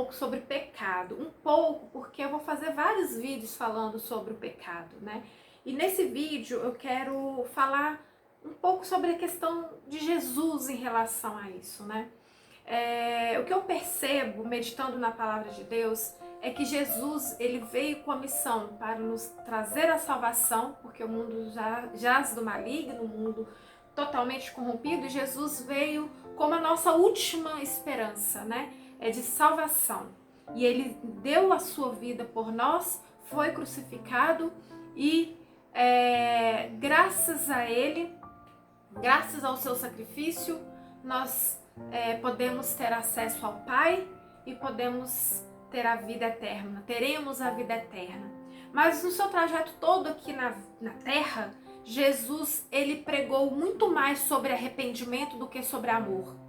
pouco sobre pecado. Um pouco, porque eu vou fazer vários vídeos falando sobre o pecado, né? E nesse vídeo eu quero falar um pouco sobre a questão de Jesus em relação a isso, né? O que eu percebo meditando na palavra de Deus é que Jesus, ele veio com a missão para nos trazer a salvação, porque o mundo já jaz do maligno, o mundo totalmente corrompido, e Jesus veio como a nossa última esperança, né? De salvação. E ele deu a sua vida por nós, foi crucificado e graças a ele, graças ao seu sacrifício, nós podemos ter acesso ao Pai e podemos ter a vida eterna, teremos a vida eterna. Mas no seu trajeto todo aqui na Terra, Jesus, ele pregou muito mais sobre arrependimento do que sobre amor.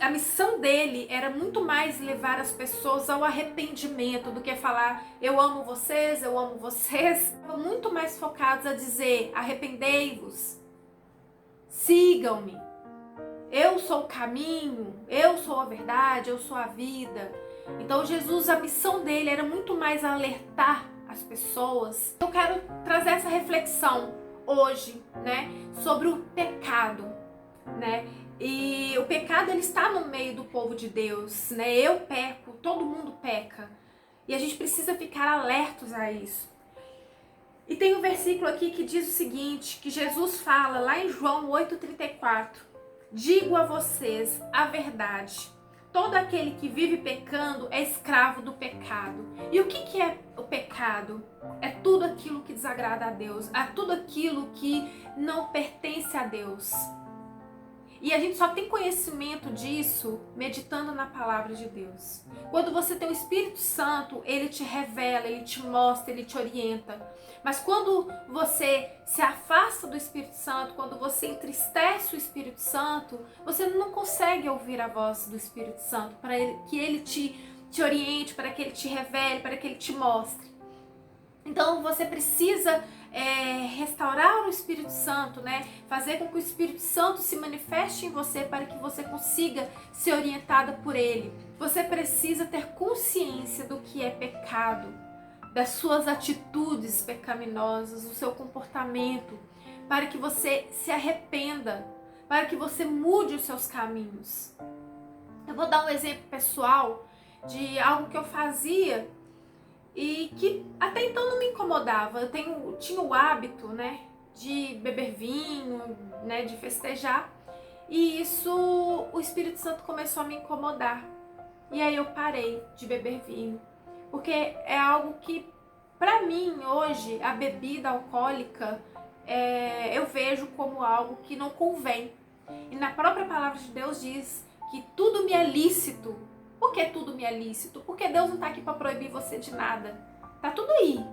A missão dele era muito mais levar as pessoas ao arrependimento do que falar eu amo vocês, eu amo vocês. Estavam muito mais focados a dizer arrependei-vos, sigam-me, eu sou o caminho, eu sou a verdade, eu sou a vida. Então Jesus, a missão dele era muito mais alertar as pessoas. Eu quero trazer essa reflexão hoje, né, sobre o pecado, né? E o pecado, ele está no meio do povo de Deus, né? Eu peco, todo mundo peca. E a gente precisa ficar alertos a isso. E tem um versículo aqui que diz o seguinte, que Jesus fala lá em João 8,34. Digo a vocês a verdade. Todo aquele que vive pecando é escravo do pecado. E o que é o pecado? É tudo aquilo que desagrada a Deus. É tudo aquilo que não pertence a Deus. E a gente só tem conhecimento disso meditando na palavra de Deus. Quando você tem o Espírito Santo, ele te revela, ele te mostra, ele te orienta. Mas quando você se afasta do Espírito Santo, quando você entristece o Espírito Santo, você não consegue ouvir a voz do Espírito Santo para que ele te oriente, para que ele te revele, para que ele te mostre. Então você precisa restaurar o Espírito Santo, né? Fazer com que o Espírito Santo se manifeste em você para que você consiga ser orientada por ele. Você precisa ter consciência do que é pecado, das suas atitudes pecaminosas, do seu comportamento, para que você se arrependa, para que você mude os seus caminhos. Eu vou dar um exemplo pessoal de algo que eu fazia e que até então não me incomodava. Eu tinha o hábito, né, de beber vinho, né, de festejar. E isso, o Espírito Santo começou a me incomodar. E aí eu parei de beber vinho. Porque é algo que, pra mim, hoje, a bebida alcoólica, eu vejo como algo que não convém. E na própria palavra de Deus diz que tudo me é lícito. Por que tudo me é lícito? Porque Deus não está aqui para proibir você de nada. Tá tudo aí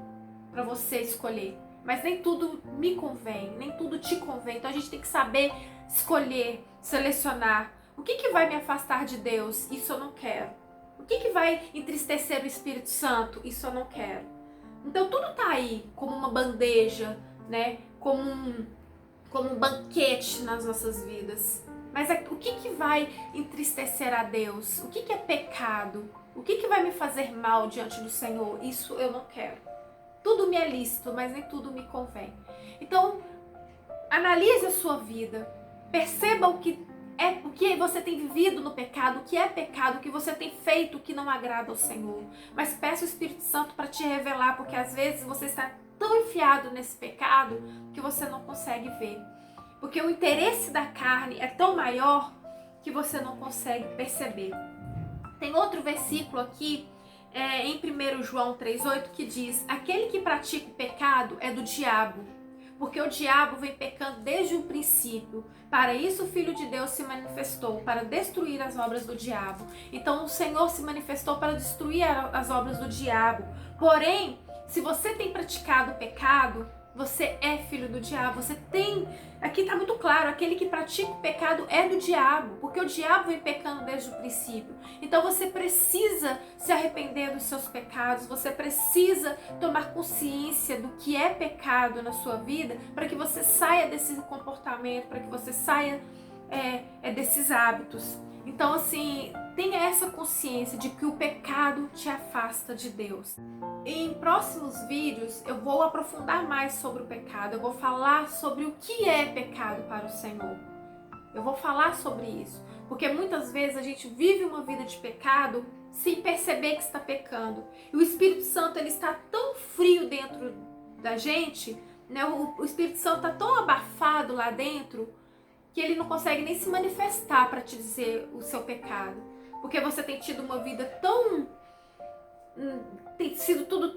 para você escolher. Mas nem tudo me convém, nem tudo te convém. Então a gente tem que saber escolher, selecionar. O que vai me afastar de Deus? Isso eu não quero. O que vai entristecer o Espírito Santo? Isso eu não quero. Então tudo tá aí como uma bandeja, né? Como um banquete nas nossas vidas. Mas o que vai entristecer a Deus? O que é pecado? O que vai me fazer mal diante do Senhor? Isso eu não quero. Tudo me é lícito, mas nem tudo me convém. Então, analise a sua vida. Perceba o que você tem vivido no pecado, o que é pecado, o que você tem feito que não agrada ao Senhor. Mas peça o Espírito Santo para te revelar, porque às vezes você está tão enfiado nesse pecado que você não consegue ver. Porque o interesse da carne é tão maior que você não consegue perceber. Tem outro versículo aqui, em 1 João 3,8, que diz: aquele que pratica o pecado é do diabo, porque o diabo vem pecando desde o princípio. Para isso o Filho de Deus se manifestou, para destruir as obras do diabo. Então o Senhor se manifestou para destruir as obras do diabo. Porém, se você tem praticado o pecado, você é filho do diabo. Aqui está muito claro, aquele que pratica o pecado é do diabo, porque o diabo vem pecando desde o princípio. Então você precisa se arrepender dos seus pecados, você precisa tomar consciência do que é pecado na sua vida, para que você saia desse comportamento, para que você saia desses hábitos. Então, assim, tenha essa consciência de que o pecado te afasta de Deus. Em próximos vídeos eu vou aprofundar mais sobre o pecado, eu vou falar sobre o que é pecado para o Senhor. Eu vou falar sobre isso, porque muitas vezes a gente vive uma vida de pecado sem perceber que está pecando. E o Espírito Santo, ele está tão frio dentro da gente, né? O Espírito Santo está tão abafado lá dentro, que ele não consegue nem se manifestar para te dizer o seu pecado. Porque você tem tido uma vida tão...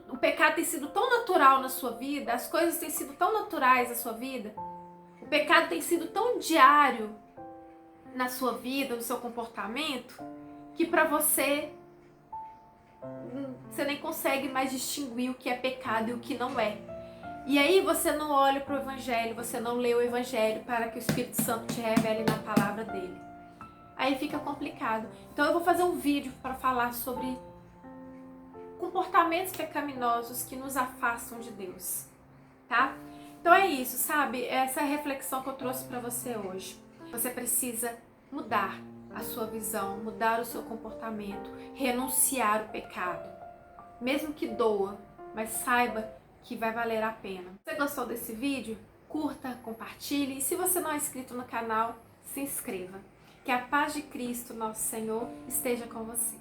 o pecado tem sido tão natural na sua vida, as coisas têm sido tão naturais na sua vida, o pecado tem sido tão diário na sua vida, no seu comportamento, que para você nem consegue mais distinguir o que é pecado e o que não é. E aí você não olha para o Evangelho, você não lê o Evangelho para que o Espírito Santo te revele na palavra dele. Aí fica complicado. Então eu vou fazer um vídeo para falar sobre comportamentos pecaminosos que nos afastam de Deus, tá? Então é isso, sabe? Essa é a reflexão que eu trouxe para você hoje. Você precisa mudar a sua visão, mudar o seu comportamento, renunciar ao pecado. Mesmo que doa, mas saiba que vai valer a pena. Se você gostou desse vídeo, curta, compartilhe. E se você não é inscrito no canal, se inscreva. Que a paz de Cristo, nosso Senhor, esteja com você.